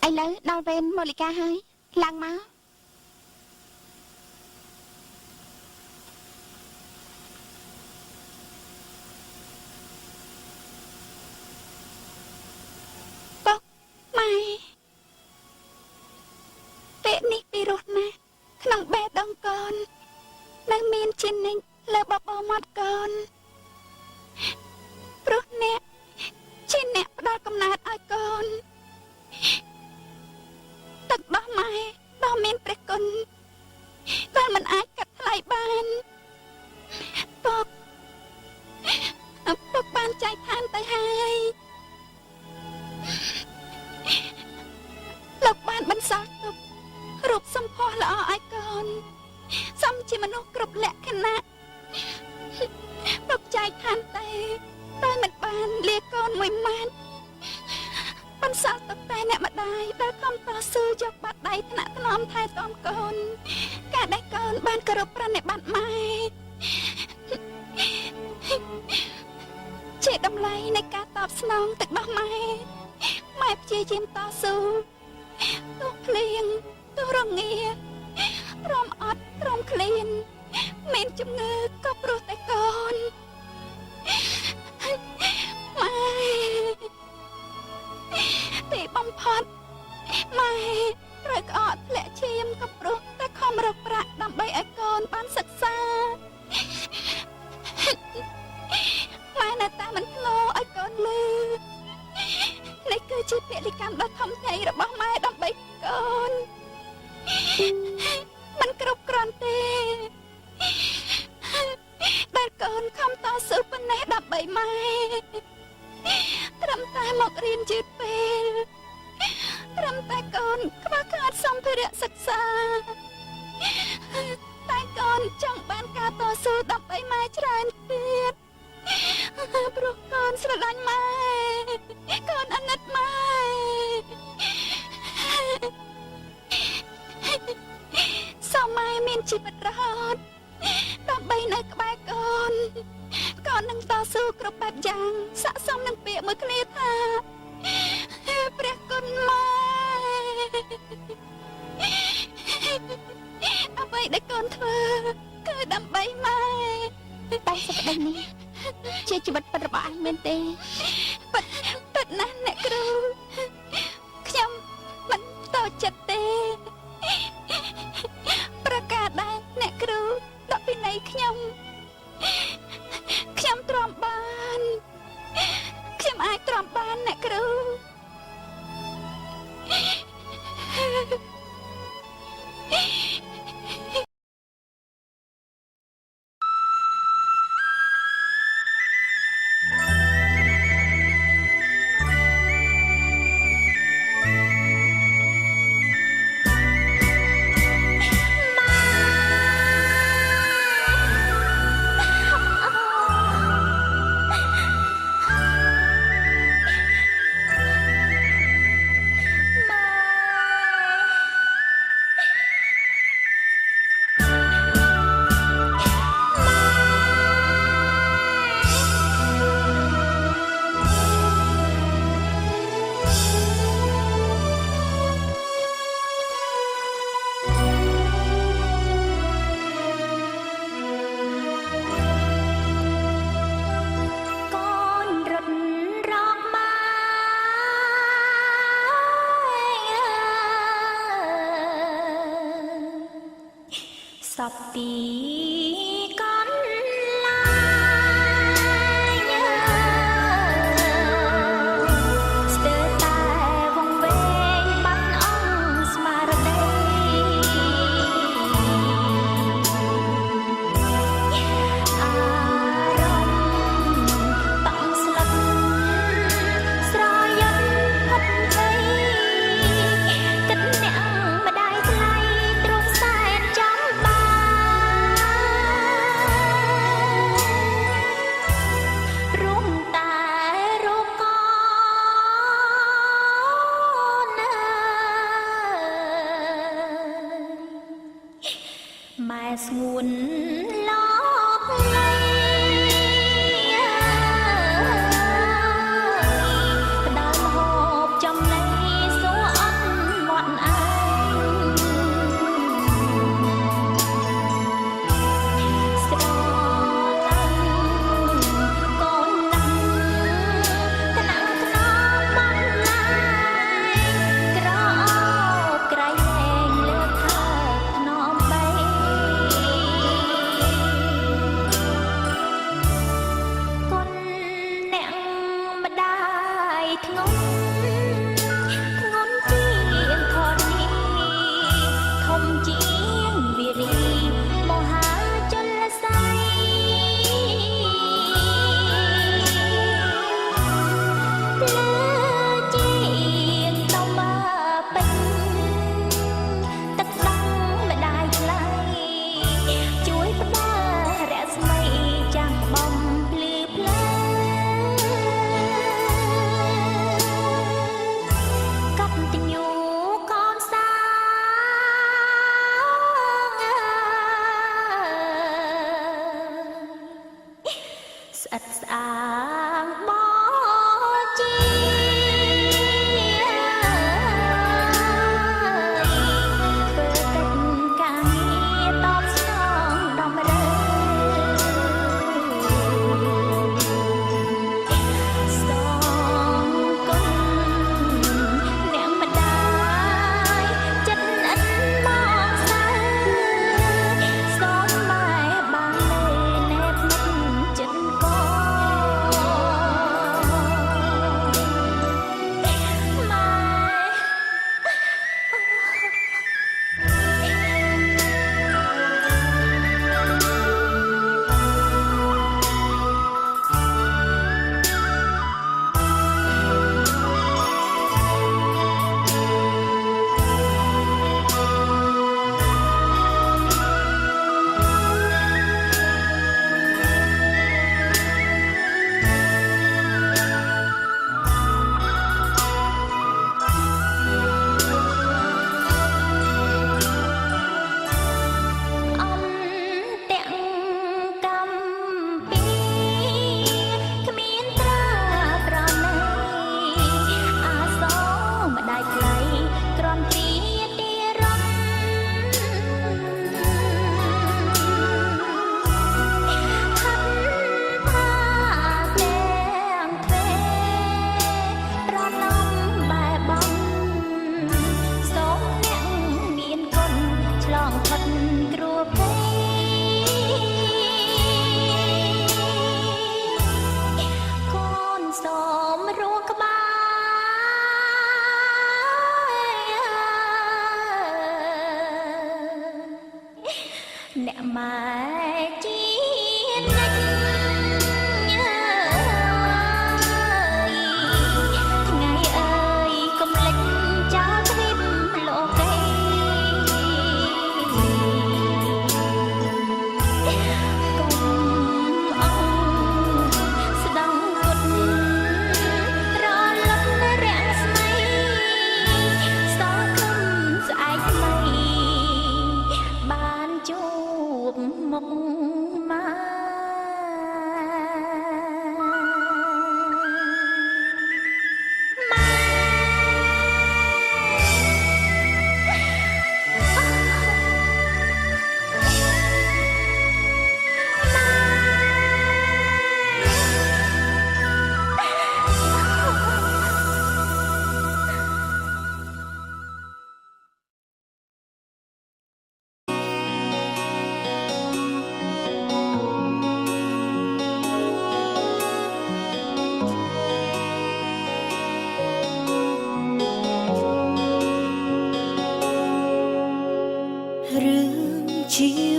ឥឡូវដល់វេនម៉ូលីកាហើយឡើងមកពុកម៉ែពេលនេះពីរោះណាស់ក្នុងបេះដូងកូននៅមានជានិចលើបបោមាត់កូនព្រោះអ្នកជាអ្នកផ្ដល់កំណើតឲ្យកូនទឹកដោះម៉ែដ៏មានព្រះគុណដែលមិនអាចកាត់ថ្លៃបានពុកបានចែកឋានទៅហើយលោកបានបន្សល់ទុករូបសម្ផស្សល្អឲ្យកូនសមជាមនុស្សគ្រប់លក្ខណៈពុកចែកឋានទៅតែមិនបានលាកូនមួយម៉ាត់បន្សល់ទុកតែអ្នកម្ដាយដែលខំតស៊ូយកបាត់ដៃថ្នាក់ថ្នមថែទាំកូនការដែលកូនបានគោរពប្រណិប័តម៉ែជាតម្លៃនៃការតបស្នងទឹកដោះម៉ែព្យាយាមតស៊ូទោះភ្លៀងទោះរងាព្រមអត់ព្រមឃ្លានមានជំងឺក៏ព្រោះតែកូនម៉ែទីបំផុតម៉ែត្រូវក្អកធ្លាក់ឈាមក៏ព្រោះតែខំរកប្រាក់ដើម្បីឲ្យកូនបានសិក្សាម៉ែនៅតែមិនធ្លាប់ឲ្យកូនលឺនេះគឺជាពលិកម្មដ៏ធំធេងរបស់ម៉ែដើម្បីកូនមិនគ្រប់គ្រាន់ទេដែលកូនខំតស៊ូប៉ុណ្ណេះដើម្បីម៉ែត្រឹមតែមករៀនយឺតពេលត្រឹមតែកូនខ្វះខាតសម្ភារៈសិក្សាតែកូនចង់បានការតស៊ូដើម្បីម៉ែច្រើនទៀតព្រោះកូនស្រឡាញ់ម៉ែកូនអាណិតម៉ែសូមម៉ែមានជីវិតរហូតដើម្បីនៅក្បែរកូនកូននឹងតស៊ូគ្រប់បែបយ៉ាងស័ក្តិសមនឹងពាក្យមួយគ្នាថាព្រះគុណម៉ែអ្វីដែលកូនធ្វើគឺដើម្បីម៉ែតែសេចក្តីនេះជាជីវិតពិតរបស់អញមែនទេពិតណាស់អ្នកគ្រូខ្ញុំមិនតូចចិត្តទេប្រកាសដែរអ្នកគ្រូដល់ពីណីខ្ញុំទ្រាំបានខ្ញុំអាចទ្រាំបានអ្នកគ្រូសពទីកន្លែងស្ទើរតែវងវែងបាត់អង្គស្មារតីអារម្មណ៍តង់ស្លឹកស្រយត់ហត់ភ័យគិតអ្នកម្ដាយថ្លៃទ្រង់សែនចាំម៉ែស្ងួនឡកលៃផ្ដល់មហូបចំណីសួរអត់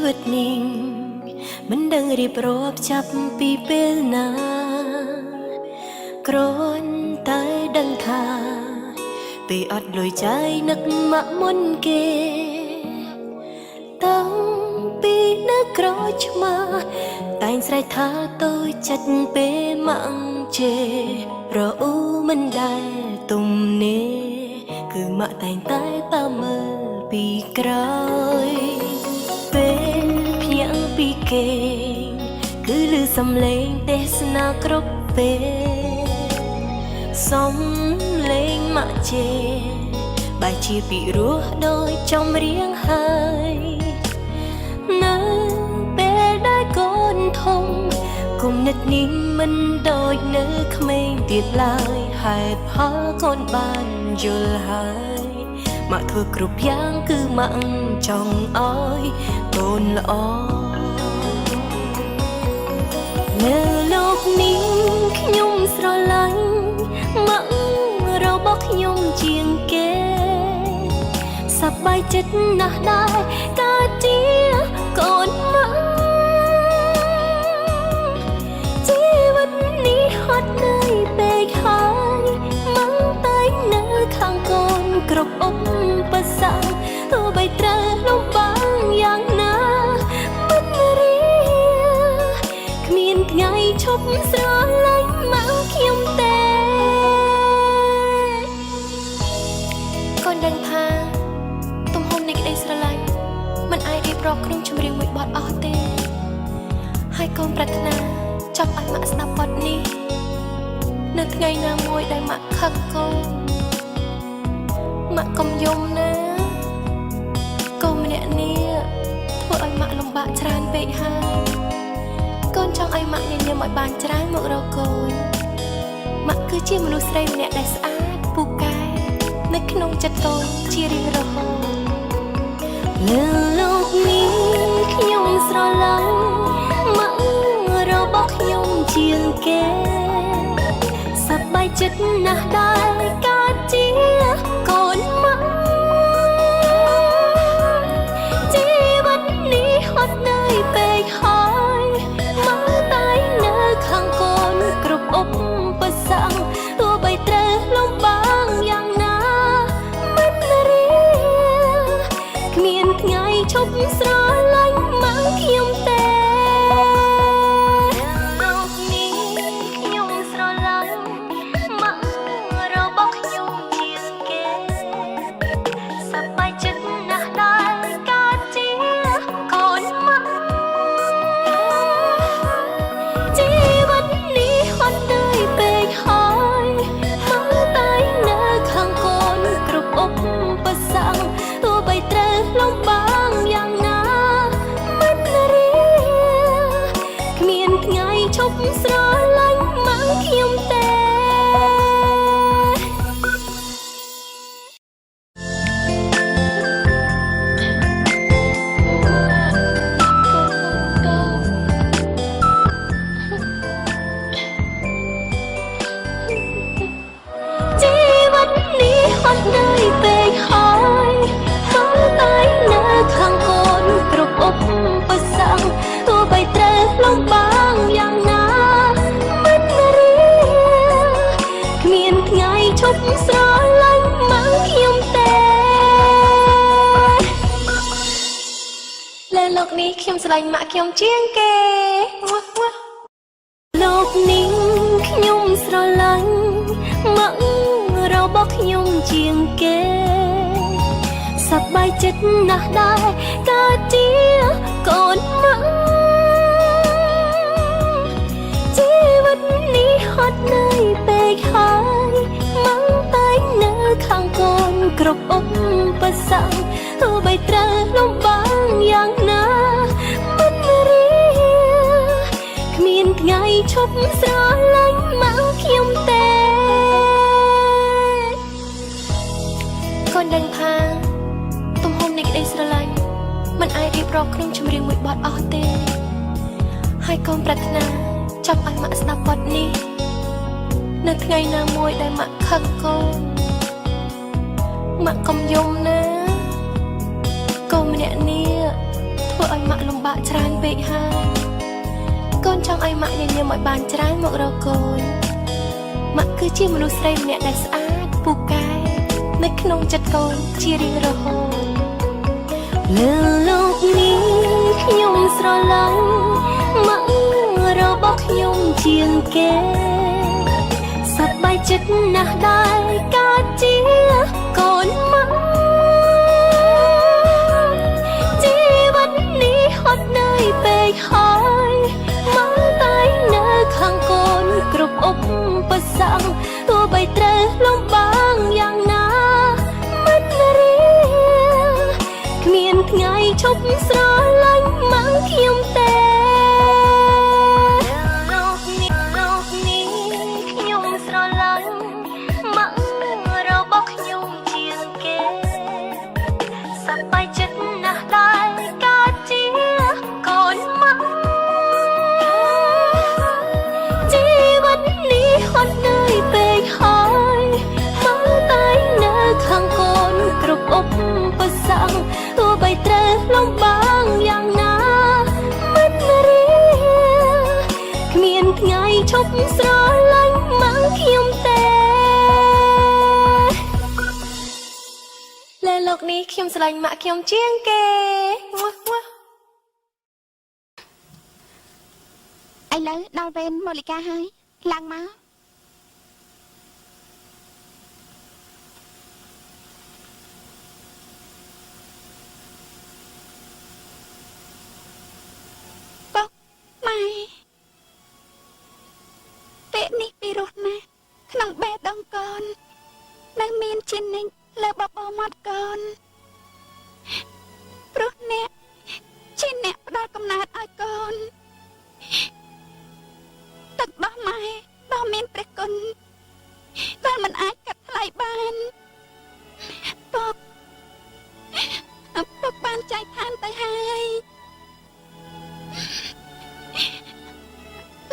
វិតនេះមិនដឹងរៀបរាប់ចាប់ពីពេលណាគ្រាន់តែដឹងថាពេលអត់លុយចាយនឹកមកមុនគេតាំងពីនៅក្រោយឆ្មាតែងស្រែកថាតូចចិត្តពេលម៉ាំងជេរអ៊ូមិនដែលទំនេរគឺម៉ាក់តែងតែតាមមើលពីក្រោយពេលភ្ញាក់ពីគេគឺឮសំឡេងទេសនាគ្រប់ពេលសំឡេងម៉ាក់ជេបែរជាពីរោះដោយចំរៀងហើយនៅពេលដែលកូនធំគុំនិតនេះមិនដូចនៅក្មេងទៀតឡើយហេតុផលកូនបានយល់ហើយម៉ាក់ធ្វើគ្រប់យ៉ាងគឺម៉ាក់ចង់ឲ្យកូនល្អនៅលោកនេះខ្ញុំស្រឡាញ់ម៉ាក់របស់ខ្ញុំជាងគេសប្បាយចិត្តណាស់ដែរកើតជាកូនម៉ាក់ជីវិតនេះហត់នឿយពេកហើយម៉ាក់តែនៅខាងកូនគ្រប់ឧបសគ្គទោះបីត្រូវលំបាកយ៉ាងណាមិនរៀគ្មានថ្ងៃឈប់ស្រឡាញ់ម៉ាក់ខ្ញុំទេកូនដឹងថាទំហំនៃក្តីស្រឡាញ់មិនអាចរៀបរាប់ក្នុងចម្រៀងមួយបទអស់ទេហើយកូនប្រាថ្នាចង់ឲ្យម៉ាក់ស្ដាប់បទនេះនៅថ្ងៃណាមួយដែលម៉ាក់ខឹងកូនម៉ាក់កុំយំណាកូនម្នាក់នេះធ្វើឲ្យម៉ាក់លំបាកច្រើនពេកហើយកូនចង់ឲ្យម៉ាក់ញញឹមឲ្យបានច្រើនមករកកូនម៉ាក់គឺជាមនុស្សស្រីម្នាក់ដែលស្អាតពូកែនៅក្នុងចិត្តកូនជារៀងរហូតលើលោកនេះខ្ញុំស្រឡាញ់ម៉ាក់របស់ខ្ញុំជាងគេសប្បាយចិត្តណាស់ដែរកើតជាកូនម៉ាក់ជីវិតនេះហត់នឿយពេកហើយម៉ាក់តែនៅខាងកូនគ្រប់ឧបសគ្គទោះបីត្រូវលំបាកយ៉ាងណាមិនរៀគ្មានថ្ងៃឈប់ស្រឡាញ់ម៉ាក់ខ្ញុំទេលោកនេះខ្ញុំស្រឡាញ់ម៉ាក់របស់ខ្ញុំជាងគេសប្បាយចិត្តណាស់ដែរកើតជាកូនម៉ាក់ជីវិតនេះហត់នឿយពេកហើយម៉ាក់តែនៅខាងកូនគ្រប់ឧបសគ្គទោះបីត្រូវលំបាកយ៉ាងណាមិនរៀគ្មានថ្ងៃឈប់ស្រឡាញ់ម៉ាក់ខ្ញុំទេជីវិតនេះហត់នឿយពេកហើយម៉ាក់តែនៅខាងកូនគ្រប់ឧបសគ្គទោះបីត្រូវលំបាកយ៉ាងណាមិនរៀគ្មានថ្ងៃឈប់ស្រឡាញ់ម៉ាក់ខ្ញុំទេលើលោកនេះខ្ញុំស្រឡាញ់ម៉ាក់ខ្ញុំជាងគេលោកនេះខ្ញុំស្រឡាញ់ម៉ាក់របស់ខ្ញុំជាងគេសប្បាយចិត្តណាស់ដែរកើតជាកូនម៉ាក់ជីវិតនេះហត់នឿយពេកហើយម៉ាក់តែនៅខាងកូនគ្រប់ឧបសគ្គទោះបីត្រូវលំបាកយ៉ាងណាមិនរៀគ្មានថ្ងៃឈប់ស្រឡាញ់ម៉ាក់ខ្ញុំទេកូនដឹងថាទំហំនៃក្តីស្រឡាញ់មិនអាចរៀបរាប់ក្នុងចម្រៀងមួយបទអស់ទេហើយកូនប្រាថ្នាចង់ឲ្យម៉ាក់ស្ដាប់បទនេះនៅថ្ងៃណាមួយដែលម៉ាក់ខឹងកូនម៉ាក់កុំយំណាកូនម្នាក់នេះធ្វើ ធ្វើឲ្យម៉ាក់លំបាកច្រើនពេកហើយកូនចង់ឲ្យម៉ាក់ញញឹមឲ្យបានច្រើនមករកកូនម៉ាក់គឺជាមនុស្សស្រីម្នាក់ដែលស្អាតពូកែនៅក្នុងចិត្តកូនជារៀងរហូតលើលោកនេះខ្ញុំស្រឡាញ់ម៉ាក់របស់ខ្ញុំជាងគេសប្បាយចិត្តណាស់ដែរកើតជាកូនម៉ាក់ជីវិតនេះហត់នឿយពេកហើយម៉ាក់តែនៅខាងកូនគ្រប់ឧបសគ្គទោះបីត្រូវលំបាកយ៉ាងណាមិនរៀងគ្មានថ្ងៃឈប់ស្រឡាញ់ម៉ាក់ខ្ញុំទេទោះបីត្រូវលំបាកយ៉ាងណាមិនរៀងគ្មានថ្ងៃឈប់ស្រឡាញ់ម៉ាក់ខ្ញុំទេលើលោកនេះខ្ញុំស្រឡាញ់ម៉ាក់ខ្ញុំជាងគេឥឡូវដល់វេនម៉ូលីកាហើយឡើងមកពេលនេះពីរោះណាស់ក្នុងបេះដូងកូននៅមានជានិចលើបបោមាត់កូនព្រោះអ្នកជាអ្នកផ្ដល់កំណើតឲ្យកូនទឹកដោះម៉ែដ៏មានព្រះគុណដែលមិនអាចកាត់ថ្លៃបានពុកបានចែកឋានទៅហើយ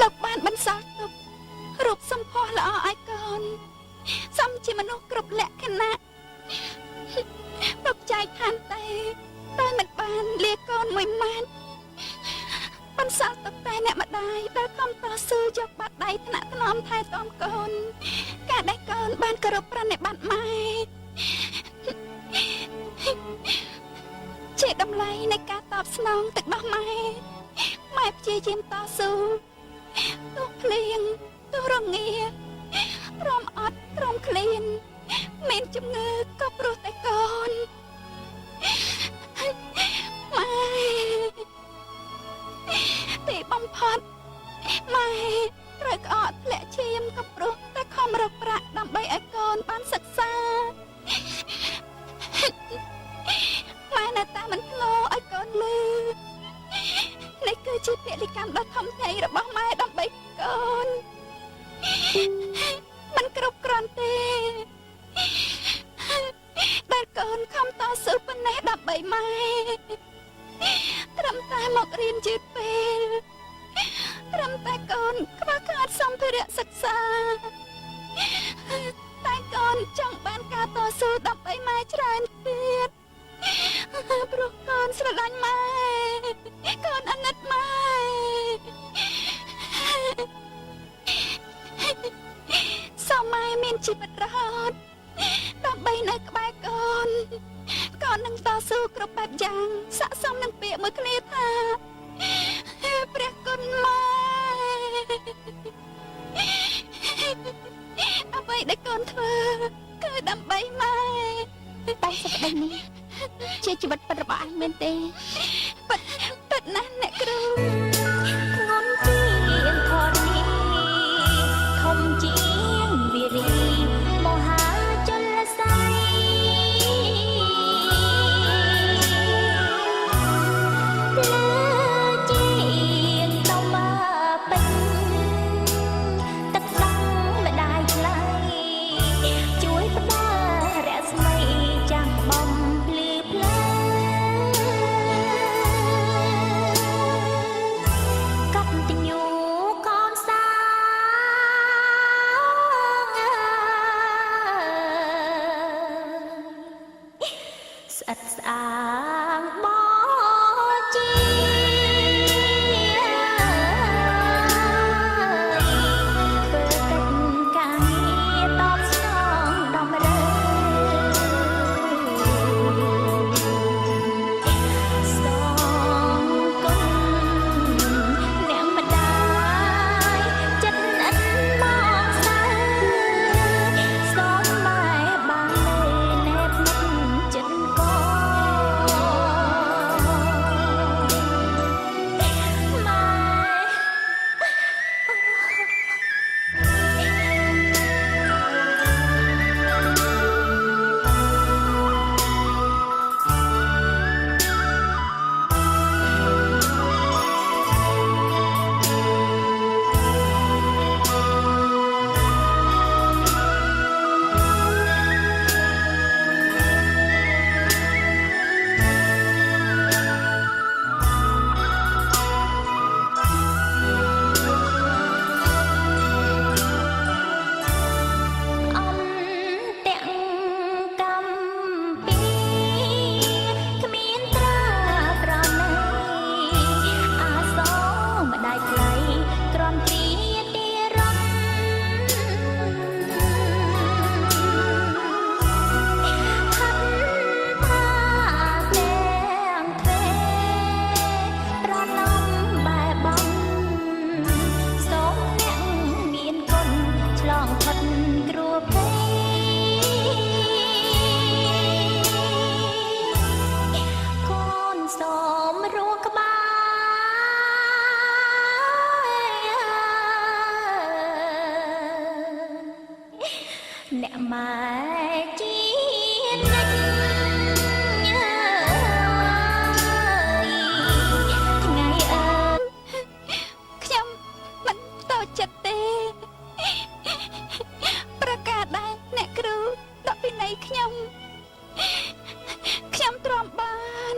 លោកបានបន្សល់ទុករូបសម្ផស្សល្អឲ្យកូនសមជាមនុស្សគ្រប់លក្ខណៈពុកចែកឋានតែមិនបានលាកូនមួយម៉ាត់បន្សល់ទុកតែអ្នកម្ដាយដែលខំតស៊ូយកបាត់ដៃថ្នាក់ថ្នមថែទាំកូនការដែលកូនបានគោរពប្រណិប័តម៉ែជាតម្លៃនៃការតបស្នងទឹកដោះម៉ែព្យាយាមតស៊ូទោះភ្លៀងទោះរងាព្រមអត់ព្រមឃ្លានមានជំងឺក៏ព្រោះតែកូនម៉ែទីបំផុតម៉ែត្រូវក្អកធ្លាក់ឈាមក៏ព្រោះតែខំរកប្រាក់ដើម្បីឲ្យកូនបានសិក្សាម៉ែនៅតែមិនធ្លាប់ឲ្យកូនលឺនេះគឺជាពលិកម្មដ៏ធំធេងរបស់ម៉ែដើម្បីកូនមិនគ្រប់គ្រាន់ទេដែលកូនខំតស៊ូប៉ុណ្ណេះដើម្បីម៉ែត្រឹមតែមករៀនយឺតពេលត្រឹមតែកូនខ្វះខាតសម្ភារៈសិក្សាតែកូនចង់បានការតស៊ូដើម្បីម៉ែច្រើនទៀតព្រោះកូនស្រឡាញ់ម៉ែកូនអាណិតម៉ែសូមម៉ែមានជីវិតរហូតដើម្បីនៅក្បែរកូនកូននឹងតស៊ូគ្រប់បែបយ៉ាងស័ក្តិសមនឹងពាក្យមួយគ្នាថាព្រះគុណម៉ែអ្វីដែលកូនធ្វើគឺដើម្បីម៉ែតែសេចក្តីនេះជាជីវិតពិតរបស់អញមែនទេពិតណាស់អ្នកគ្រូងន់ពីធរនេះធំជាងវារីមហាចលស័យលើជាងតំបិញទឹកដឹងម្ដាយថ្លៃជួយផ្ដល់រស្មីចាំបំភ្លឺផ្លែកັບតញូកូនសាស្អិតស្អាងបជា ខ្ញុំទ្រាំបាន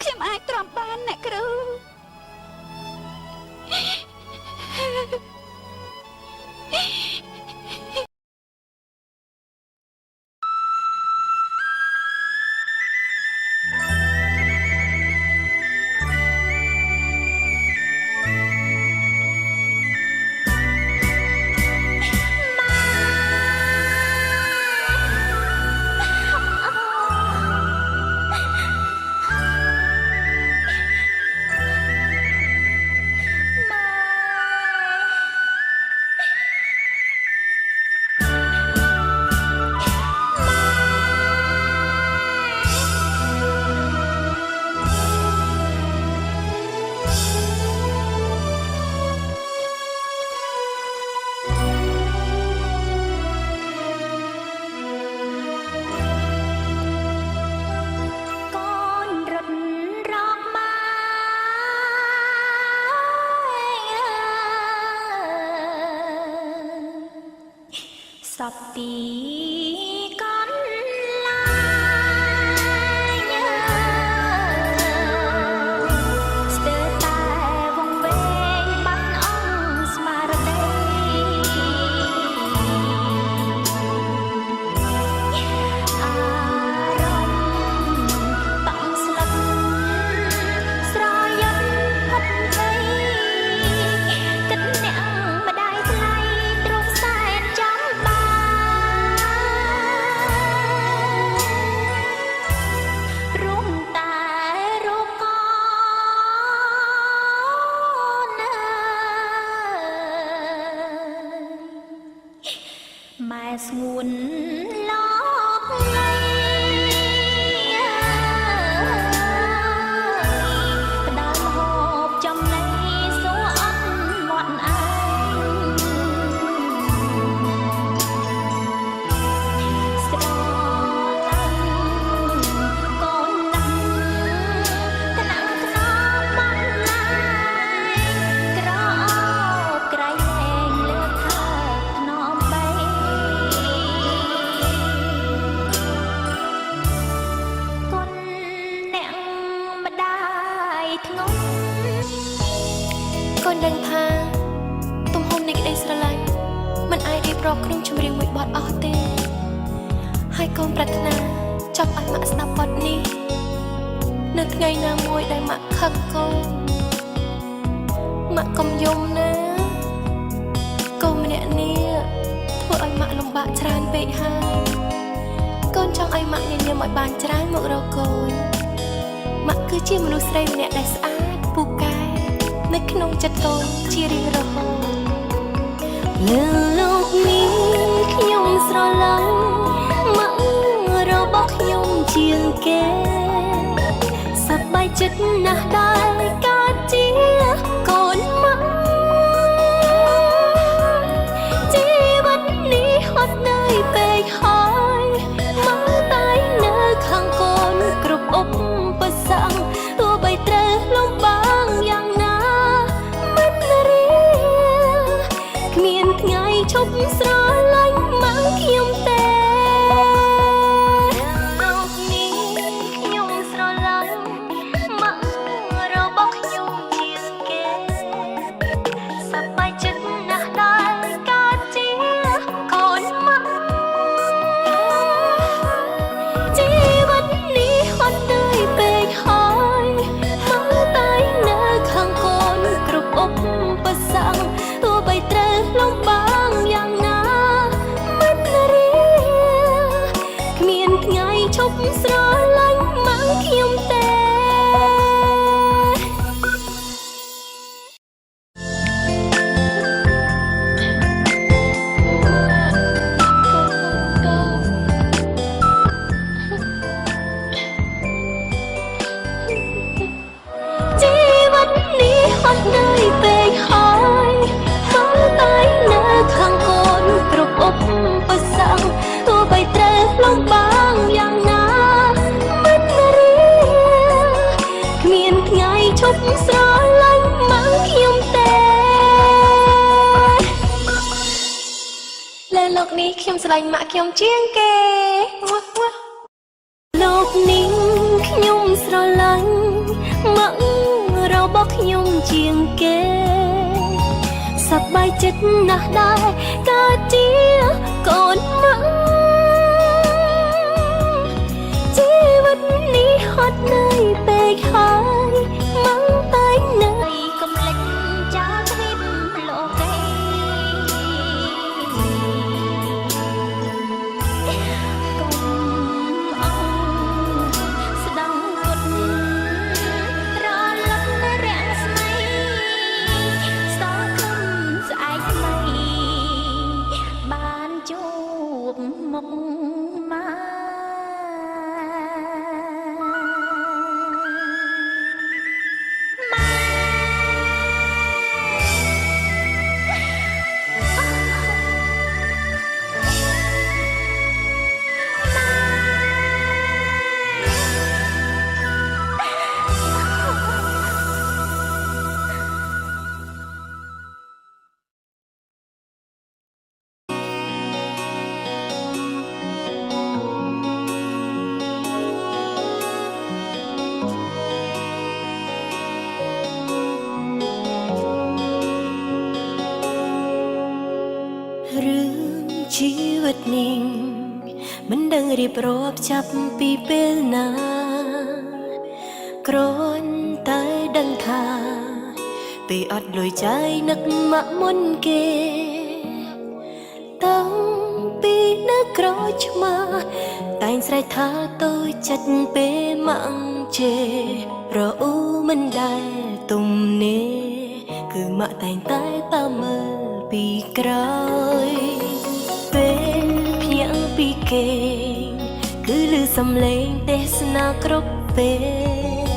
ខ្ញុំអាចទ្រាំបានអ្នកគ្រូ សពពីកន្លែងស្ទើរតែវងវែងបាត់អង្គស្មារតីអារម្មណ៍តង់ស្លឹកស្រយត់ហត់ភ័យគិតអ្នកម្ដាយថ្លៃទ្រង់សែនចាំម៉ែស្ងួនឡប់លៃផ្ដាល់ហូបចំណៃសួរអត់មាត់ឯងស្រឡាញ់កូនណាស់ថ្នាក់ថ្នមបានឡាយក្រអូបក្រៃលែងលើកថើថ្នមបី កូនដឹងថាទំហំនៃក្តីស្រឡាញ់មិនអាចរៀបរាប់ក្នុងចម្រៀងមួយបទអស់ទេហើយកូនប្រាថ្នាចង់ឲ្យម៉ាក់ស្ដាប់បទនេះនៅថ្ងៃណាមួយដែលម៉ាក់ខឹងកូនម៉ាក់កុំយំណាកូនម្នាក់នេះធ្វើឲ្យម៉ាក់លំបាកច្រើនពេកហើយកូនចង់ឲ្យម៉ាក់ញញឹមឲ្យបានច្រើនមករកកូនម៉ាក់គឺជាមនុស្សស្រីម្នាក់ដែលស្អាតពូកែ នៅក្នុងចិត្តកូនជារៀងរហូតលើលោកនេះខ្ញុំស្រឡាញ់ម៉ាក់របស់ខ្ញុំជាងគេសប្បាយចិត្តណាស់ដែលកើតជាកូនម៉ាក់ជីវិតនេះហត់នឿយពេកហើយម៉ាក់តែនៅខាងកូនគ្រប់ឧបសគ្គទោះបីត្រូវលំបាកយ៉ាងណា គ្មានថ្ងៃឈប់ស្រឡាញ់ម៉ាក់ខ្ញុំទេលោកនេះខ្ញុំស្រឡាញ់ម៉ាក់របស់ខ្ញុំជាងគេសប្បាយចិត្តណាស់ដែលកើតជាកូនម៉ាក់ជីវិតនេះហត់នឿយពេកហើយម៉ាក់តែនៅខាងកូនគ្រប់ឧបសគ្គ ទោះបីត្រូវលំបាកយ៉ាងណាមិនរៀគ្មានថ្ងៃឈប់ស្រឡាញ់ម៉ាក់ខ្ញុំទេ ជីវិតនេះហត់នឿយពេកហើយមកតែនៅខាងកូនគ្រប់ឧបសគ្គទោះបីត្រូវលំបាកយ៉ាងណាមិនរៀគ្មានថ្ងៃឈប់ស្រឡាញ់ម៉ាក់ខ្ញុំទេលើលោក នេះខ្ញុំស្រឡាញ់ម៉ាក់ខ្ញុំជាងគេលោកនេះខ្ញុំស្រឡាញ់ម៉ាក់របស់ខ្ញុំជាងគេសប្បាយចិត្តណាស់ដែរកើតជាកូនម៉ាក់ជីវិតនេះហត់នឿយពេកហើយម៉ាក់តែងនៅកំភ្លេចចោលទ្វីបលោកគេមុខមករឿងជីវិតនេះមិនដឹងរៀបរាប់ចាប់ពីពេលណាគ្រាន់តែដឹងថាពេលអត់លុយចាយនឹកម៉ាក់មុនគេតាំងពីនៅក្រោយឆ្មាតែងស្រែកថាតូចចិត្តពេលម៉ាក់ជេរអ៊ូមិនដែលទំនេរគឺម៉ាក់តែងតែតាមមើលពីក្រោយពេលភ្ញាក់ពីគេគឺឮសំឡេងទេសនាគ្រប់ពេល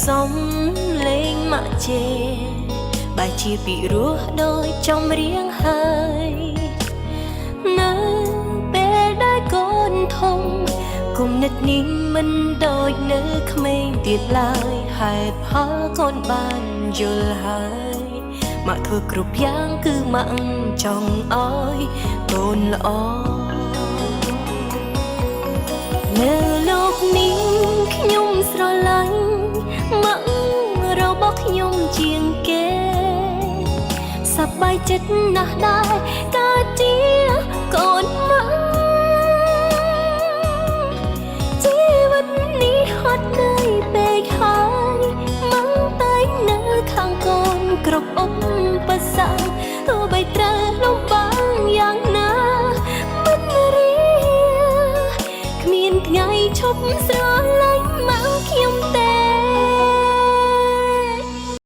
សំឡេងម៉ាក់ជេបែរជាពីរោះដោយចំរៀងហើយនៅពេលដែលកូនធំគុណិតនេះមិនដូចនៅក្មេងទៀតឡើយហេតុផលកូនបានយល់ហើយម៉ាក់ធ្វើគ្រប់យ៉ាងគឺម៉ាក់ចង់ឲ្យកូនល្អនៅលោកនេះខ្ញុំស្រឡាញ់ម៉ាក់របស់ខ្ញុំជាងគេសប្បាយចិត្តណាស់ដែរកើតជាកូន